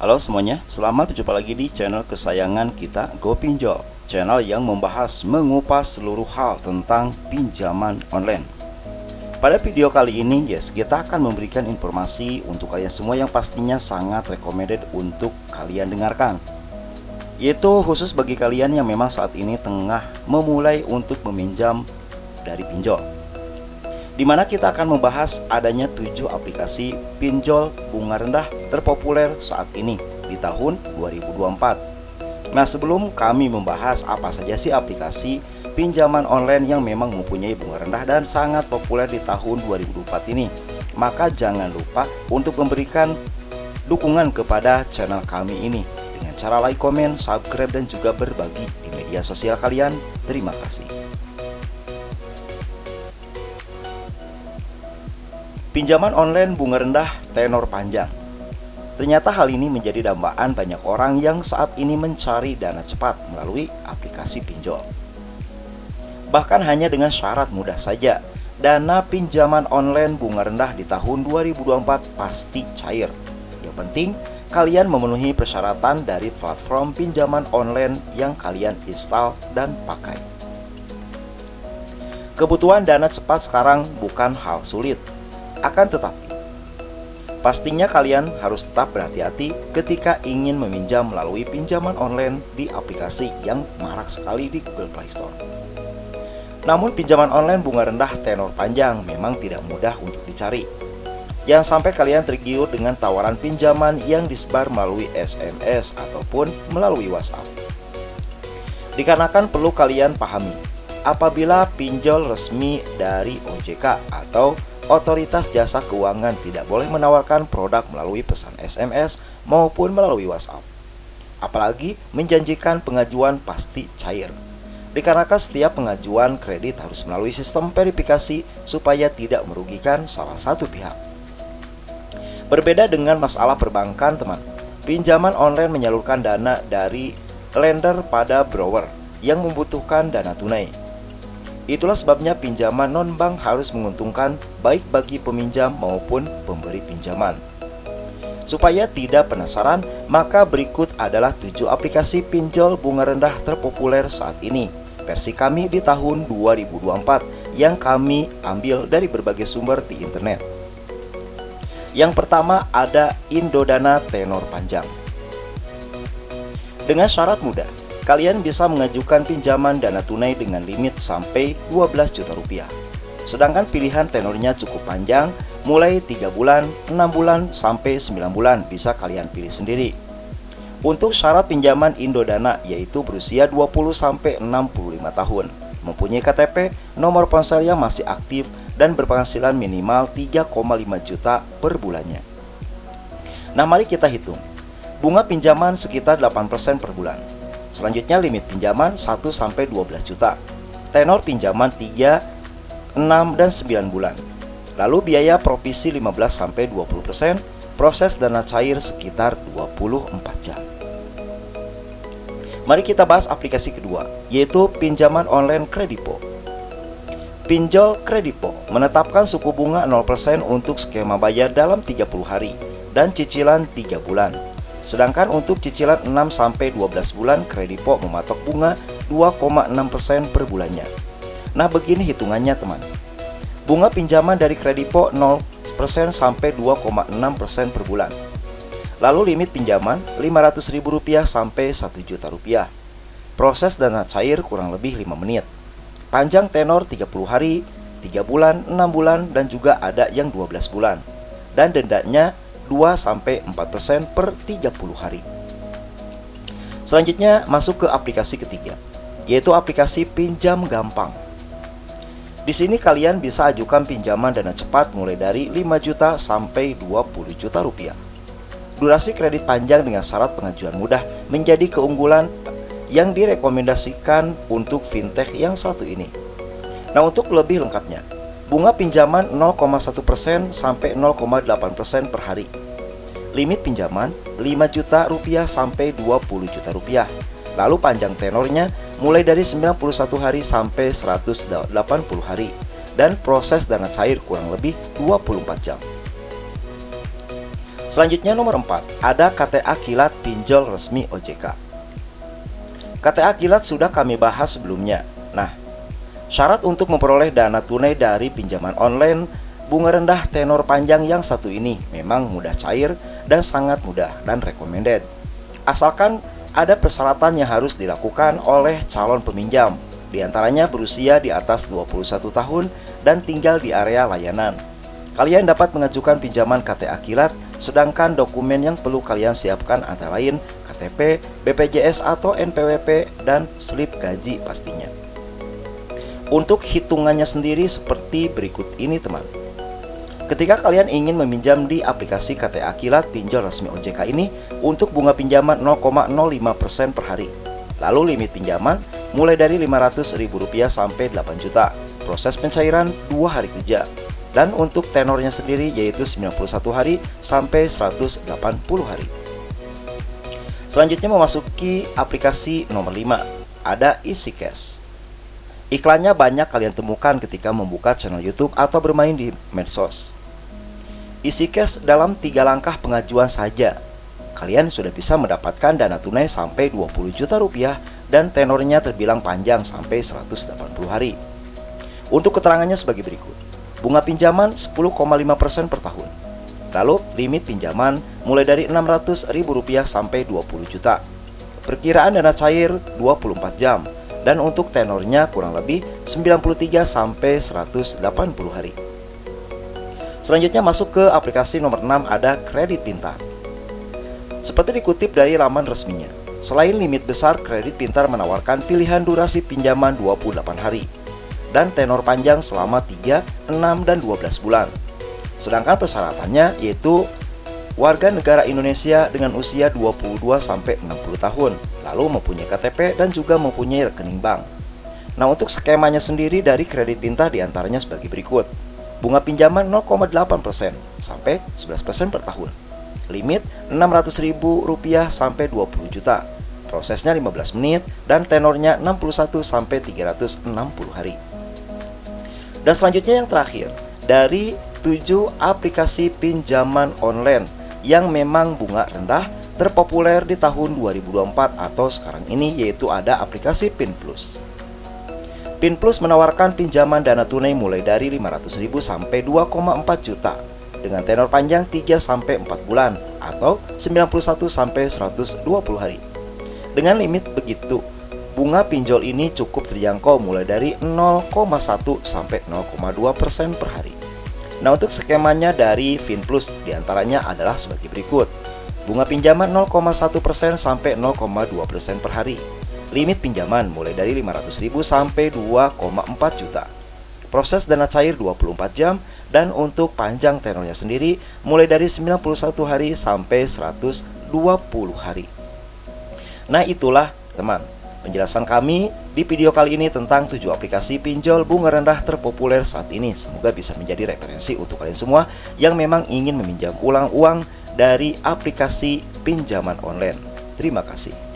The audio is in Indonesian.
Halo semuanya, selamat berjumpa lagi di channel kesayangan kita, GoPinjol. Channel yang membahas, mengupas seluruh hal tentang pinjaman online. Pada video kali ini, kita akan memberikan informasi untuk kalian semua yang pastinya sangat recommended untuk kalian dengarkan. Yaitu khusus bagi kalian yang memang saat ini tengah memulai untuk meminjam dari pinjol. Di mana kita akan membahas adanya 7 aplikasi pinjol bunga rendah terpopuler saat ini di tahun 2024. Nah, sebelum kami membahas apa saja sih aplikasi pinjaman online yang memang mempunyai bunga rendah dan sangat populer di tahun 2024 ini, maka jangan lupa untuk memberikan dukungan kepada channel kami ini dengan cara like, komen, subscribe, dan juga berbagi di media sosial kalian. Terima kasih. Pinjaman online bunga rendah tenor panjang. Ternyata hal ini menjadi dambaan banyak orang yang saat ini mencari dana cepat melalui aplikasi pinjol. Bahkan hanya dengan syarat mudah saja, dana pinjaman online bunga rendah di tahun 2024 pasti cair. Yang penting, kalian memenuhi persyaratan dari platform pinjaman online yang kalian install dan pakai. Kebutuhan dana cepat sekarang bukan hal sulit. Akan tetapi, pastinya kalian harus tetap berhati-hati ketika ingin meminjam melalui pinjaman online di aplikasi yang marak sekali di Google Play Store. Namun pinjaman online bunga rendah tenor panjang memang tidak mudah untuk dicari. Jangan sampai kalian tergiur dengan tawaran pinjaman yang disebar melalui SMS ataupun melalui WhatsApp. Dikarenakan perlu kalian pahami, apabila pinjol resmi dari OJK atau Otoritas Jasa Keuangan tidak boleh menawarkan produk melalui pesan SMS maupun melalui WhatsApp. Apalagi menjanjikan pengajuan pasti cair. Dikarenakan setiap pengajuan kredit harus melalui sistem verifikasi supaya tidak merugikan salah satu pihak. Berbeda dengan masalah perbankan, teman. Pinjaman online menyalurkan dana dari lender pada borrower yang membutuhkan dana tunai. Itulah sebabnya pinjaman non-bank harus menguntungkan baik bagi peminjam maupun pemberi pinjaman. Supaya tidak penasaran, maka berikut adalah 7 aplikasi pinjol bunga rendah terpopuler saat ini, versi kami di tahun 2024 yang kami ambil dari berbagai sumber di internet. Yang pertama ada Indodana tenor panjang. Dengan syarat mudah, kalian bisa mengajukan pinjaman dana tunai dengan limit sampai 12 juta rupiah. Sedangkan pilihan tenornya cukup panjang, mulai 3 bulan, 6 bulan, sampai 9 bulan bisa kalian pilih sendiri. Untuk syarat pinjaman Indodana yaitu berusia 20-65 tahun, mempunyai KTP, nomor ponsel yang masih aktif, dan berpenghasilan minimal 3,5 juta per bulannya. Nah, mari kita hitung. Bunga pinjaman sekitar 8% per bulan. Selanjutnya limit pinjaman 1-12 juta. Tenor pinjaman 3, 6, dan 9 bulan. Lalu biaya provisi 15-20%. Proses dana cair sekitar 24 jam. Mari kita bahas aplikasi kedua, yaitu pinjaman online Kredipo. Pinjol Kredipo menetapkan suku bunga 0% untuk skema bayar dalam 30 hari dan cicilan 3 bulan. Sedangkan untuk cicilan 6-12 bulan, Kredipo mematok bunga 2,6% per bulannya. Nah, begini hitungannya, teman. Bunga pinjaman dari Kredipo 0% sampai 2,6% per bulan. Lalu limit pinjaman Rp500.000 sampai Rp1 juta. Proses dana cair kurang lebih 5 menit. Panjang tenor 30 hari, 3 bulan, 6 bulan, dan juga ada yang 12 bulan. Dan dendanya 2-4% per 30 hari. Selanjutnya masuk ke aplikasi ketiga, yaitu aplikasi Pinjam Gampang. Di sini kalian bisa ajukan pinjaman dana cepat mulai dari 5 juta sampai 20 juta rupiah. Durasi kredit panjang dengan syarat pengajuan mudah menjadi keunggulan yang direkomendasikan untuk fintech yang satu ini. Nah, untuk lebih lengkapnya, bunga pinjaman 0,1% sampai 0,8% per hari. Limit pinjaman 5 juta rupiah sampai 20 juta rupiah. Lalu panjang tenornya mulai dari 91 hari sampai 180 hari. Dan proses dana cair kurang lebih 24 jam. Selanjutnya nomor 4, ada KTA Kilat Pinjol Resmi OJK. KTA Kilat sudah kami bahas sebelumnya. Nah, syarat untuk memperoleh dana tunai dari pinjaman online bunga rendah tenor panjang yang satu ini memang mudah cair dan sangat mudah dan recommended. Asalkan ada persyaratan yang harus dilakukan oleh calon peminjam, diantaranya berusia di atas 21 tahun dan tinggal di area layanan. Kalian dapat mengajukan pinjaman KTA Kilat, sedangkan dokumen yang perlu kalian siapkan antara lain KTP, BPJS atau NPWP, dan slip gaji pastinya. Untuk hitungannya sendiri seperti berikut ini teman. Ketika kalian ingin meminjam di aplikasi KTA Kilat Pinjol Resmi OJK ini untuk bunga pinjaman 0,05% per hari. Lalu limit pinjaman mulai dari Rp500.000 sampai 8 juta. Proses pencairan 2 hari kerja. Dan untuk tenornya sendiri yaitu 91 hari sampai 180 hari. Selanjutnya memasuki aplikasi nomor 5, ada EasyCash. Iklannya banyak kalian temukan ketika membuka channel YouTube atau bermain di medsos. EasyCash dalam 3 langkah pengajuan saja, kalian sudah bisa mendapatkan dana tunai sampai 20 juta rupiah dan tenornya terbilang panjang sampai 180 hari. Untuk keterangannya sebagai berikut. Bunga pinjaman 10,5% per tahun. Lalu limit pinjaman mulai dari Rp600.000 sampai 20 juta. Perkiraan dana cair 24 jam dan untuk tenornya kurang lebih 93 sampai 180 hari. Selanjutnya masuk ke aplikasi nomor 6, ada Kredit Pintar. Seperti dikutip dari laman resminya, selain limit besar, Kredit Pintar menawarkan pilihan durasi pinjaman 28 hari dan tenor panjang selama 3, 6, dan 12 bulan. Sedangkan persyaratannya yaitu warga negara Indonesia dengan usia 22 sampai 60 tahun, lalu mempunyai KTP dan juga mempunyai rekening bank. Nah, untuk skemanya sendiri dari Kredit Pintar diantaranya sebagai berikut. Bunga pinjaman 0,8% sampai 11% per tahun. Limit Rp600.000 sampai 20 juta. Prosesnya 15 menit dan tenornya 61 sampai 360 hari. Dan selanjutnya yang terakhir, dari 7 aplikasi pinjaman online yang memang bunga rendah terpopuler di tahun 2024 atau sekarang ini, yaitu ada aplikasi PinPlus. PinPlus menawarkan pinjaman dana tunai mulai dari Rp500.000 sampai 2,4 juta dengan tenor panjang 3 sampai 4 bulan atau 91 sampai 120 hari. Dengan limit begitu, bunga pinjol ini cukup terjangkau mulai dari 0,1 sampai 0,2% per hari. Nah, untuk skemanya dari PinPlus diantaranya adalah sebagai berikut. Bunga pinjaman 0,1% sampai 0,2% per hari. Limit pinjaman mulai dari Rp500.000 sampai 2,4 juta. Proses dana cair 24 jam dan untuk panjang tenornya sendiri mulai dari 91 hari sampai 120 hari. Nah, itulah teman, penjelasan kami di video kali ini tentang 7 aplikasi pinjol bunga rendah terpopuler saat ini. Semoga bisa menjadi referensi untuk kalian semua yang memang ingin meminjam ulang uang dari aplikasi pinjaman online. Terima kasih.